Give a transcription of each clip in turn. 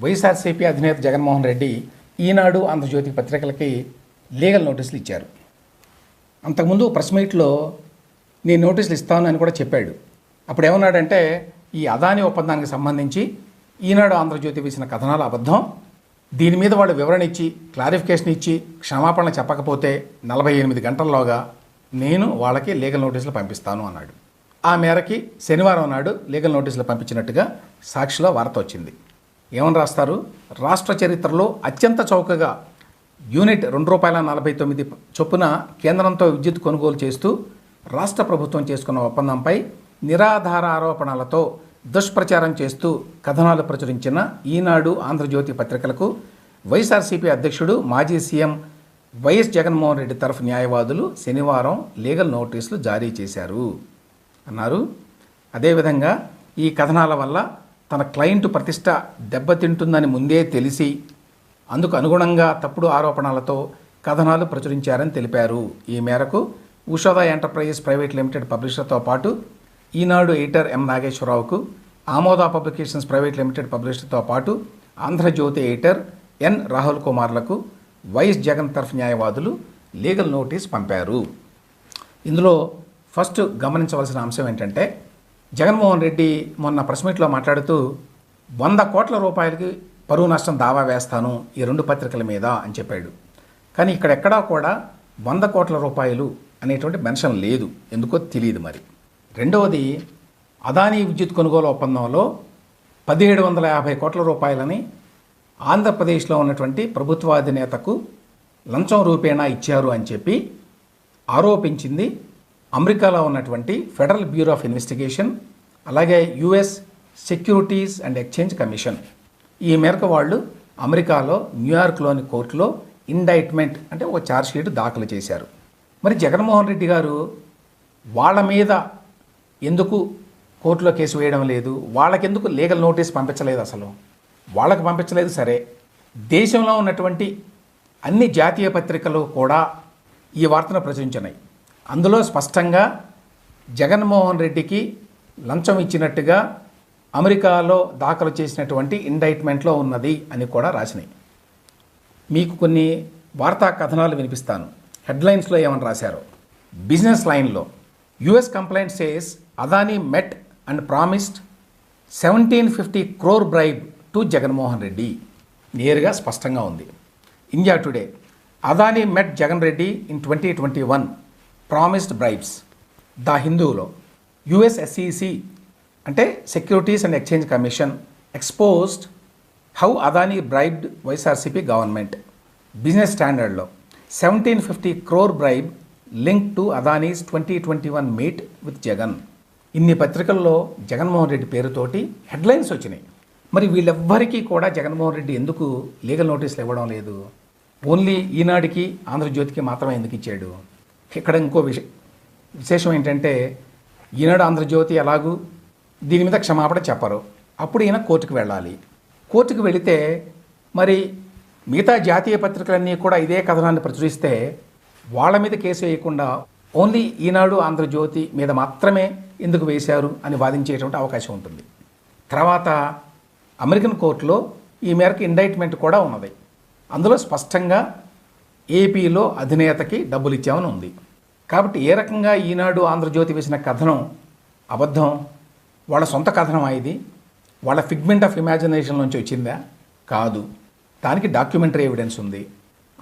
వైఎస్ఆర్సీపీ అధినేత జగన్మోహన్ రెడ్డి ఈనాడు ఆంధ్రజ్యోతి పత్రికలకి లీగల్ నోటీసులు ఇచ్చారు. అంతకుముందు ప్రెస్ మీట్లో నేను నోటీసులు ఇస్తాను అని కూడా చెప్పాడు. అప్పుడు ఏమన్నాడంటే, ఈ అదానీ ఒప్పందానికి సంబంధించి ఈనాడు ఆంధ్రజ్యోతి వేసిన కథనాలు అబద్ధం, దీని మీద వాళ్ళు వివరణ ఇచ్చి క్లారిఫికేషన్ ఇచ్చి క్షమాపణ చెప్పకపోతే 48 గంటల్లోగా నేను వాళ్ళకి లీగల్ నోటీసులు పంపిస్తాను అన్నాడు. ఆ మేరకి శనివారం నాడు లీగల్ నోటీసులు పంపించినట్టుగా సాక్షిలో వార్త వచ్చింది. ఏమని రాస్తారు? రాష్ట్ర చరిత్రలో అత్యంత చౌకగా యూనిట్ ₹2.49 చొప్పున కేంద్రంతో విద్యుత్ కొనుగోలు చేస్తూ రాష్ట్ర ప్రభుత్వం చేసుకున్న ఒప్పందంపై నిరాధార ఆరోపణలతో దుష్ప్రచారం చేస్తూ కథనాలు ప్రచురించిన ఈనాడు ఆంధ్రజ్యోతి పత్రికలకు వైఎస్ఆర్సీపీ అధ్యక్షుడు మాజీ సీఎం వైఎస్ జగన్మోహన్ రెడ్డి తరఫు న్యాయవాదులు శనివారం లీగల్ నోటీసులు జారీ చేశారు అన్నారు. అదేవిధంగా ఈ కథనాల వల్ల తన క్లయింట్ ప్రతిష్ట దెబ్బతింటుందని ముందే తెలిసి అందుకు అనుగుణంగా తప్పుడు ఆరోపణలతో కథనాలు ప్రచురించారని తెలిపారు. ఈ మేరకు ఉషోదా ఎంటర్ప్రైజెస్ ప్రైవేట్ లిమిటెడ్ పబ్లిషర్తో పాటు ఈనాడు ఎడిటర్ ఎం నాగేశ్వరరావుకు, ఆమోద పబ్లికేషన్స్ ప్రైవేట్ లిమిటెడ్ పబ్లిషర్తో పాటు ఆంధ్రజ్యోతి ఎడిటర్ ఎన్ రాహుల్ కుమార్లకు వైఎస్ జగన్ తరఫు న్యాయవాదులు లీగల్ నోటీస్ పంపారు. ఇందులో ఫస్ట్ గమనించవలసిన అంశం ఏంటంటే, జగన్మోహన్ రెడ్డి మొన్న ప్రెస్ మీట్లో మాట్లాడుతూ 100 కోట్ల రూపాయలకి పరువు నష్టం దావా వేస్తాను ఈ 2 పత్రికల మీద అని చెప్పాడు. కానీ ఇక్కడెక్కడా కూడా 100 కోట్ల రూపాయలు అనేటువంటి మెన్షన్ లేదు. ఎందుకో తెలియదు. మరి రెండవది, అదానీ విద్యుత్ కొనుగోలు ఒప్పందంలో 1750 కోట్ల రూపాయలని ఆంధ్రప్రదేశ్లో ఉన్నటువంటి ప్రభుత్వాధినేతకు లంచం రూపేణా ఇచ్చారు అని చెప్పి ఆరోపించింది అమెరికాలో ఉన్నటువంటి ఫెడరల్ బ్యూరో ఆఫ్ ఇన్వెస్టిగేషన్, అలాగే US securities and exchange commission. ఈ మేరకు వాళ్ళు అమెరికాలో న్యూయార్క్లోని కోర్టులో ఇండైట్మెంట్ అంటే ఒక ఛార్జ్షీట్ దాఖలు చేశారు. మరి జగన్మోహన్ రెడ్డి గారు వాళ్ళ మీద ఎందుకు కోర్టులో కేసు వేయడం లేదు, వాళ్ళకెందుకు లీగల్ నోటీస్ పంపించలేదు? అసలు వాళ్ళకి పంపించలేదు సరే, దేశంలో ఉన్నటువంటి అన్ని జాతీయ పత్రికలు కూడా ఈ వార్తను ప్రచురించినాయి. అందులో స్పష్టంగా జగన్మోహన్ రెడ్డికి లంచం ఇచ్చినట్టుగా అమెరికాలో దాఖలు చేసినటువంటి ఇండైట్మెంట్లో ఉన్నది అని కూడా రాసినాయి. మీకు కొన్ని వార్తా కథనాలు వినిపిస్తాను. హెడ్లైన్స్లో ఏమని రాశారో. బిజినెస్ లైన్లో US complaint says Adani met and promised 1750 crore bribe to Jaganmohan Reddy. నేరుగా స్పష్టంగా ఉంది. India Today, Adani met Jagan Reddy in 2021 promised bribes. The హిందూలో యుఎస్ఎస్ఈసి అంటే securities and exchange commission exposed how Adani bribed YSRCP government. Business స్టాండర్డ్లో 1750 crore bribe link to Adani's 2021 meet with Jagan. ఇన్ని పత్రికల్లో జగన్మోహన్ రెడ్డి పేరుతోటి headlines వచ్చినాయి. మరి వీళ్ళెవ్వరికీ కూడా జగన్మోహన్ రెడ్డి ఎందుకు లీగల్ నోటీసులు ఇవ్వడం లేదు? ఓన్లీ ఈనాడుకి ఆంధ్రజ్యోతికి మాత్రమే ఎందుకు ఇచ్చాడు? ఇక్కడ ఇంకో విశేషం ఏంటంటే, ఈనాడు ఆంధ్రజ్యోతి ఎలాగూ దీని మీద క్షమాపణ చెప్పరు. అప్పుడు ఈయన కోర్టుకు వెళ్ళాలి. కోర్టుకు వెళితే మరి మిగతా జాతీయ పత్రికలన్నీ కూడా ఇదే కథనాన్ని ప్రచురిస్తే వాళ్ళ మీద కేసు వేయకుండా ఓన్లీ ఈనాడు ఆంధ్రజ్యోతి మీద మాత్రమే ఎందుకు వేశారు అని వాదించేటువంటి అవకాశం ఉంటుంది. తర్వాత అమెరికన్ కోర్టులో ఈ మేరకు ఇండైట్మెంట్ కూడా ఉన్నది. అందులో స్పష్టంగా ఏపీలో అధినేతకి డబ్బులు ఇచ్చామని ఉంది. కాబట్టి ఏ రకంగా ఈనాడు ఆంధ్రజ్యోతి వేసిన కథనం అబద్ధం? వాళ్ళ సొంత కథనమా ఇది? వాళ్ళ ఫిగ్మెంట్ ఆఫ్ ఇమాజినేషన్ నుంచి వచ్చిందా? కాదు. దానికి డాక్యుమెంటరీ ఎవిడెన్స్ ఉంది.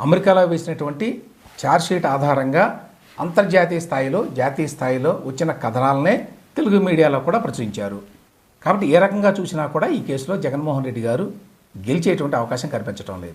అమెరికాలో వేసినటువంటి ఛార్జ్షీట్ ఆధారంగా అంతర్జాతీయ స్థాయిలో జాతీయ స్థాయిలో వచ్చిన కథనాలనే తెలుగు మీడియాలో కూడా ప్రచురించారు. కాబట్టి ఏ రకంగా చూసినా కూడా ఈ కేసులో జగన్మోహన్ రెడ్డి గారు గెలిచేటువంటి అవకాశం కనిపించడం లేదు.